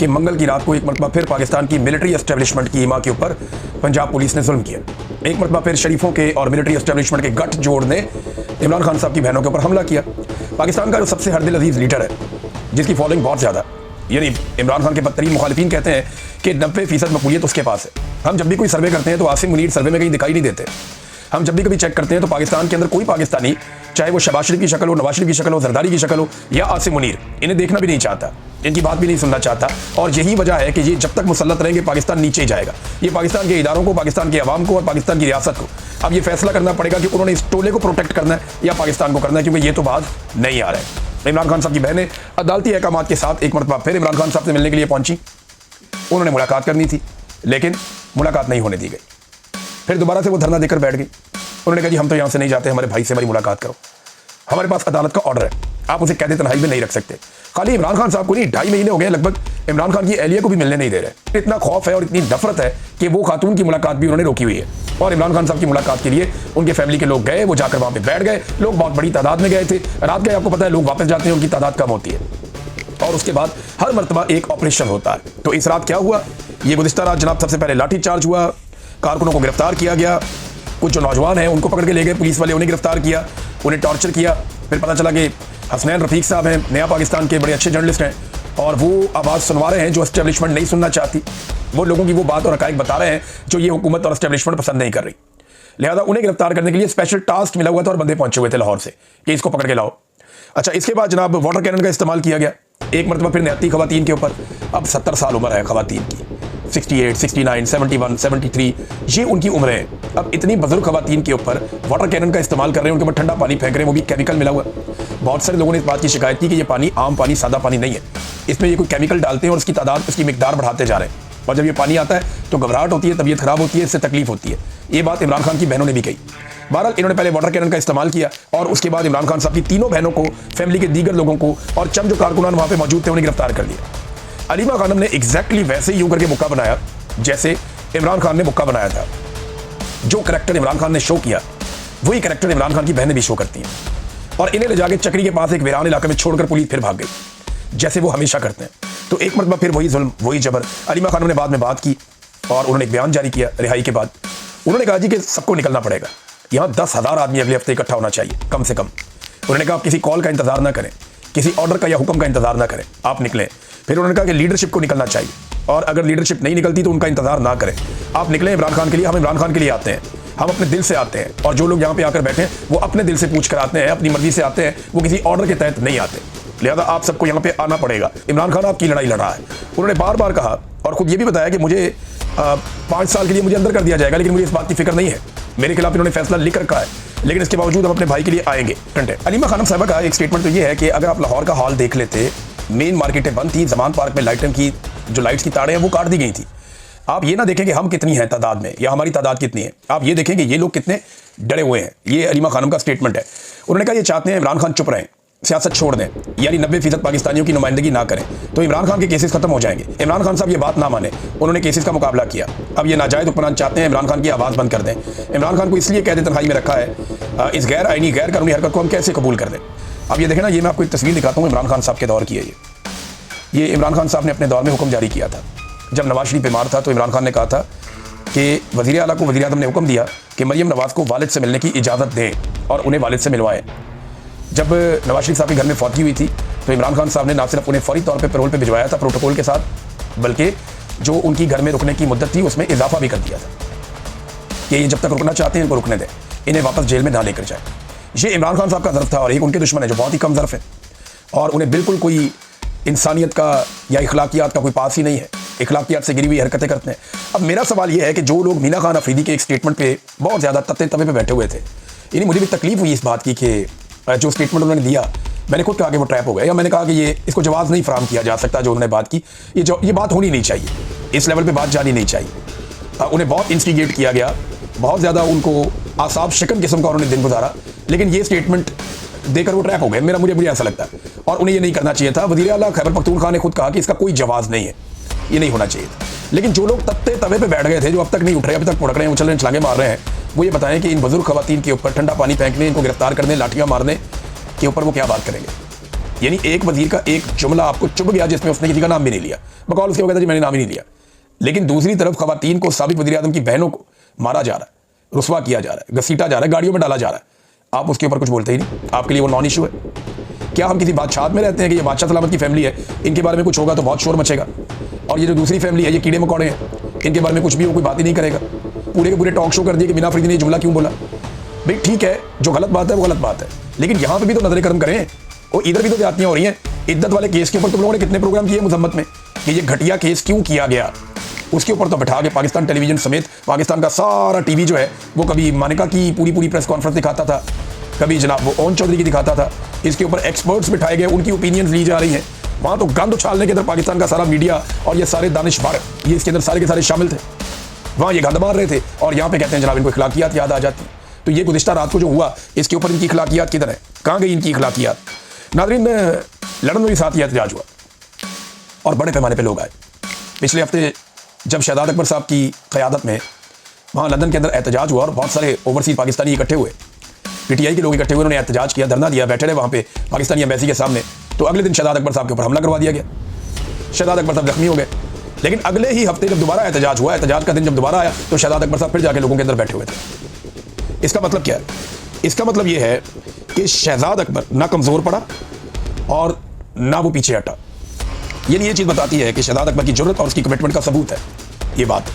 कि मंगल की रात को एक मरतबा फिर पाकिस्तान की मिलिट्री एस्टेब्लिशमेंट की इमा के ऊपर पंजाब पुलिस ने जुल्म किया। एक मरतबा फिर शरीफों के और मिलिट्री एस्टेब्लिशमेंट के गठजोड़ ने इमरान खान साहब की बहनों के ऊपर हमला किया। पाकिस्तान का जो सबसे हरदिल अजीज लीडर है, जिसकी फॉलोइंग बहुत ज़्यादा, यानी इमरान खान के बदतरीन मुखालिफिन कहते हैं कि 90% मकबूलियत उसके पास है। हम जब भी कोई सर्वे करते हैं तो आसिम मुनीर सर्वे में कहीं दिखाई नहीं देते। हम जब भी कभी चेक करते हैं तो पाकिस्तान के अंदर कोई पाकिस्तानी, चाहे वो शहबाज शरीफ की शक्ल हो, नवाज शरीफ की शक्ल हो, जरदारी की शक्ल हो या आसिम मुनीर, इन्हें देखना भी नहीं चाहता, इनकी बात भी नहीं सुनना चाहता। और यही वजह है कि ये जब तक मुसल्लत रहेंगे पाकिस्तान नीचे ही जाएगा। ये पाकिस्तान के इदारों को, पाकिस्तान के अवाम को और पाकिस्तान की रियासत को अब ये फैसला करना पड़ेगा कि उन्होंने इस टोले को प्रोटेक्ट करना है या पाकिस्तान को करना है, क्योंकि ये तो बात नहीं आ रहा है। इमरान खान साहब की बहनें अदालती अहकामात के साथ एक मरतबा फिर इमरान खान साहब से मिलने के लिए पहुंची। उन्होंने मुलाकात करनी थी, लेकिन मुलाकात नहीं होने दी गई। फिर दोबारा से वो धरना देकर बैठ गई। उन्होंने कहा जी हम तो यहाँ से नहीं जाते, हमारे भाई से हमारी मुलाकात करो, हमारे पास अदालत का ऑर्डर है, आप उसे कैद तन्हाई में नहीं रख सकते। खाली इमरान खान साहब को नहीं, 2.5 महीने हो गए लगभग इमरान खान की एहलिया को भी मिलने नहीं दे रहे। इतना खौफ है और इतनी नफरत है कि वो खातून की मुलाकात भी उन्होंने रोकी हुई है। और इमरान खान साहब की मुलाकात के लिए उनके फैमिली के लोग गए, वो जाकर वहाँ पे बैठ गए। लोग बहुत बड़ी तादाद में गए थे। रात गए, आपको पता है लोग वापस जाते हैं, उनकी तादाद कम होती है। और उसके बाद हर मरतबा एक ऑपरेशन होता है। तो इस रात क्या हुआ, ये गुज़िश्ता रात जनाब सबसे पहले लाठी चार्ज हुआ, कारकुनों को गिरफ्तार किया गया, कुछ जो नौजवान हैं उनको पकड़ के ले गए पुलिस वाले, उन्हें गिरफ्तार किया, उन्हें टॉर्चर किया। फिर पता चला कि हसनैन रफीक साहब हैं, नया पाकिस्तान के बड़े अच्छे जर्नलिस्ट हैं, और वो आवाज़ सुनवा रहे हैं जो एस्टेब्लिशमेंट नहीं सुनना चाहती। वो लोगों की वो बात और हकायक बता रहे हैं जो ये हुकूमत और एस्टेब्लिशमेंट पसंद नहीं कर रही। लिहाजा उन्हें गिरफ्तार करने के लिए स्पेशल टास्क मिला हुआ था और बंदे पहुंचे हुए थे लाहौर से कि इसको पकड़ के लाओ। अच्छा, इसके बाद जनाब वाटर कैनन का इस्तेमाल किया गया एक मरतबा फिर निहत्ती खवातीन के ऊपर। अब 70 साल उम्र है खवातीन की, 68, 69, 71, 73, ये उनकी उम्र है। अब इतनी बुजुर्ग खवातीन के ऊपर वाटर कैनन का इस्तेमाल कर रहे हैं, उनके ऊपर ठंडा पानी फेंक रहे हैं, वो भी केमिकल मिला हुआ। बहुत सारे लोगों ने इस बात की शिकायत की कि ये पानी आम पानी, सादा पानी नहीं है, इसमें ये कोई केमिकल डालते हैं और उसकी तादाद, उसकी मिकदार बढ़ाते जा रहे हैं। और जब ये पानी आता है तो घबराहट होती है, तबीयत खराब होती है, इससे तकलीफ होती है। ये बात इमरान खान की बहनों ने भी कही। बहरहाल इन्होंने पहले वाटर कैनन का इस्तेमाल किया और उसके बाद इमरान खान साहब की तीनों बहनों को, फैमिली के दीगर लोगों को और चंद जो कारकुनान वहाँ पे मौजूद थे उन्हें गिरफ्तार कर लिया। अलीमा खानम ने एग्जैक्टली वैसे ही यूं करके मुक्का बनाया जैसे इमरान खान ने मुक्का बनाया था। जो करैक्टर इमरान खान ने शो किया वही करैक्टर इमरान खान की बहनें भी शो करती हैं। और इन्हें ले जाके चक्री के पास एक वीरान इलाके में छोड़कर पुलिस फिर भाग गई, जैसे वो हमेशा करते हैं। तो एक मरतबा फिर वही जुल्म, वही जबर। अलीमा खानम ने बाद में बात की और उन्होंने एक बयान जारी किया रिहाई के बाद। उन्होंने कहा जी कि सबको निकलना पड़ेगा, यहाँ 10,000 आदमी अगले हफ्ते इकट्ठा होना चाहिए कम से कम। उन्होंने कहा आप किसी कॉल का इंतजार ना करें, किसी ऑर्डर का या हुक्म का इंतजार ना करें, आप निकलें। फिर उन्होंने कहा कि लीडरशिप को निकलना चाहिए और अगर लीडरशिप नहीं निकलती तो उनका इंतजार ना करें, आप निकलें इमरान खान के लिए। हम इमरान खान के लिए आते हैं, हम अपने दिल से आते हैं, और जो लोग यहाँ पे आकर बैठे हैं वो अपने दिल से पूछ कर आते हैं, अपनी मर्जी से आते हैं, वो किसी ऑर्डर के तहत नहीं आते। लिहाजा आप सबको यहाँ पे आना पड़ेगा। इमरान खान आपकी लड़ाई लड़ रहा है। उन्होंने बार बार कहा और खुद ये भी बताया कि मुझे 5 साल के लिए मुझे अंदर कर दिया जाएगा, लेकिन मुझे इस बात की फिक्र नहीं है। मेरे खिलाफ इन्होंने फैसला लिख रखा है, लेकिन इसके बावजूद हम अपने भाई के लिए आएंगे। अलीमा खानम साहबा का एक स्टेटमेंट तो ये है कि अगर आप लाहौर का हाल देख लेते, मेन मार्केटें बंद थी, जमान पार्क में लाइटों की जो लाइट्स की तारें हैं वो काट दी गई थी। आप ये ना देखें कि हम कितनी हैं तादाद में या हमारी तादाद कितनी है, आप ये देखें कि ये लोग कितने डरे हुए हैं। ये अलीमा खानम का स्टेटमेंट है। उन्होंने कहा ये चाहते हैं इमरान खान चुप रहें, सियासत छोड़ दें, यानी 90% पाकिस्तानियों की नुमाइंदगी ना करें तो इमरान खान के केसेस खत्म हो जाएंगे। इमरान खान साहब ये बात ना माने, उन्होंने केसेस का मुकाबला किया। अब ये नाजायज हुक्मरान चाहते हैं इमरान खान की आवाज़ बंद कर दें। इमरान खान को इसलिए कैद तन्हाई में रखा है, इस गैर आईनी गैर कानूनी हरकत को हम कैसे कबूल कर दें। अब ये देखें ना, ये मैं आपको एक तस्वीर दिखाता हूँ, इमरान खान साहब के दौर की है ये इमरान खान साहब ने अपने दौर में हुक्म जारी किया था। जब नवाज शरीफ बीमार था तो इमरान खान ने कहा था कि वज़ीर आला को वज़ीर आज़म ने हुक्म दिया कि मरियम नवाज़ को वालिद से मिलने की इजाज़त दें और उन्हें वालिद से मिलवाएं। जब नवाज शरीफ साहब के घर में फौती हुई थी तो इमरान खान साहब ने ना सिर्फ उन्हें फौरी तौर पे पैरोल पे भिजवाया था प्रोटोकॉल के साथ, बल्कि जो उनकी घर में रुकने की मुद्दत थी उसमें इजाफा भी कर दिया था कि ये जब तक रुकना चाहते हैं इनको रुकने दें, इन्हें वापस जेल में ना लेकर जाए। ये इमरान खान साहब का ज़र्फ था और एक उनके दुश्मन है जो बहुत ही कम ज़र्फ है और उन्हें बिल्कुल कोई इंसानियत का या इखलाकियात का कोई पास ही नहीं है, इखलाकियात से गिरी हुई हरकतें करते हैं। अब मेरा सवाल ये है कि जो लोग मीना खान अफरीदी के एक स्टेटमेंट पे बहुत ज़्यादा तत्ते तवे पे बैठे हुए थे, यानी मुझे भी तकलीफ हुई इस बात की कि जो स्टेटमेंट उन्होंने दिया, मैंने खुद कहा कि वो ट्रैप हो गए, या मैंने कहा कि ये इसको जवाब नहीं फराहम किया जा सकता जो उन्होंने बात की। ये बात होनी नहीं चाहिए, इस लेवल पे बात जानी नहीं चाहिए। उन्हें बहुत इंस्टिगेट किया गया, बहुत ज़्यादा उनको आसाब शिकन किस्म का उन्होंने दिन गुजारा, लेकिन ये स्टेटमेंट देकर वो ट्रैप हो गए। मुझे ऐसा लगता है और उन्हें ये नहीं करना चाहिए था। वज़ीर आला खैबर पख्तूनख्वा ने खुद कहा कि इसका कोई जवाब नहीं है, ये नहीं होना चाहिए था। लेकिन जो लोग तत्ते तवे पे बैठ गए थे, जो अब तक नहीं उठ रहे, अभी तक भुड़क रहे हैं, उछल रहे हैं, छलांगे मार रहे हैं, वो ये बताएं कि इन बुजुर्ग खवातीन के ऊपर ठंडा पानी फेंकने, इनको गिरफ्तार करने, लाठियाँ मारने के ऊपर वो क्या बात करेंगे। यानी एक वजीर का एक जुमला आपको चुभ गया जिसमें उसने किसी का नाम भी नहीं लिया, बकौल उसके कहता जी मैंने नाम ही नहीं लिया। लेकिन दूसरी तरफ खवातीन को, साबिक वज़ीर आज़म की बहनों को मारा जा रहा है, रुस्वा किया जा रहा है, घसीटा जा रहा है, गाड़ियों में डाला जा रहा है, आप उसके ऊपर कुछ बोलते ही नहीं। आपके लिए वो नॉन इशू है। क्या हम किसी बादशाह में रहते हैं कि ये बादशाह सलामत की फैमिली है, इनके बारे में कुछ होगा तो बहुत शोर मचेगा, और ये जो दूसरी फैमिली है ये कीड़े मकोड़े हैं, इनके बारे में कुछ भी हो कोई बात ही नहीं करेगा। पूरे के पूरे टॉक शो कर दिए कि बिना फरीदी ने जुमला क्यों बोला। भाई ठीक है, जो गलत बात है वो गलत बात है, लेकिन यहाँ पे भी तो नजर करम करें। वो इधर भी तो ज्यादतियां हो रही हैं। इद्दत वाले केस के ऊपर तुम लोगों ने कितने प्रोग्राम किए मुजम्मत में कि ये घटिया केस क्यों किया गया, उसके ऊपर तो बैठा के पाकिस्तान टेलीविजन समेत पाकिस्तान का सारा टीवी जो है वो कभी मानिका की पूरी प्रेस कॉन्फ्रेंस दिखाता था, कभी जनाब वो ओन चौधरी की दिखाता था। इसके ऊपर एक्सपर्ट्स बिठाए गए, उनकी ओपिनियंस ली जा रही हैं। वहाँ तो गंद उछालने के अंदर पाकिस्तान का सारा मीडिया और ये सारे दानिशवर ये इसके अंदर सारे के सारे शामिल थे। वहाँ ये गंद मार रहे थे और यहाँ पे कहते हैं जनाब इनको इखलाकियात याद आ जाती। तो ये गुज़िश्ता रात को जो हुआ इसके ऊपर इनकी इखलाकियात किधर है, कहाँ गई इनकी इखलाकियात। नाज़रीन, लंदन में भी साथ ही एहतजाज हुआ और बड़े पैमाने पर लोग आए। पिछले हफ्ते जब शहजाद अकबर साहब की क़यादत में वहाँ लंदन के अंदर एहतजाज हुआ और बहुत सारे ओवरसीज पाकिस्तानी इकट्ठे हुए, पीटीआई के लोग इकट्ठे हुए, उन्होंने एहतजाज किया, धरना दिया, बैठे रहे वहाँ पे पाकिस्तानी एम्बेसी के सामने। तो अगले दिन शहजाद अकबर साहब के ऊपर हमला करवा दिया गया, शहजाद अकबर साहब जख्मी हो गए। लेकिन अगले ही हफ्ते जब दोबारा एहतजाज हुआ, एहतजाज का दिन जब दोबारा आया तो शहजाद अकबर साहब फिर जाके लोगों के अंदर बैठे हुए थे। इसका मतलब क्या है? इसका मतलब ये है कि शहजाद अकबर ना कमज़ोर पड़ा और ना वो पीछे हटा। यानी ये चीज़ बताती है कि शहजाद अकबर की जुर्रत और उसकी कमिटमेंट का सबूत है ये बात।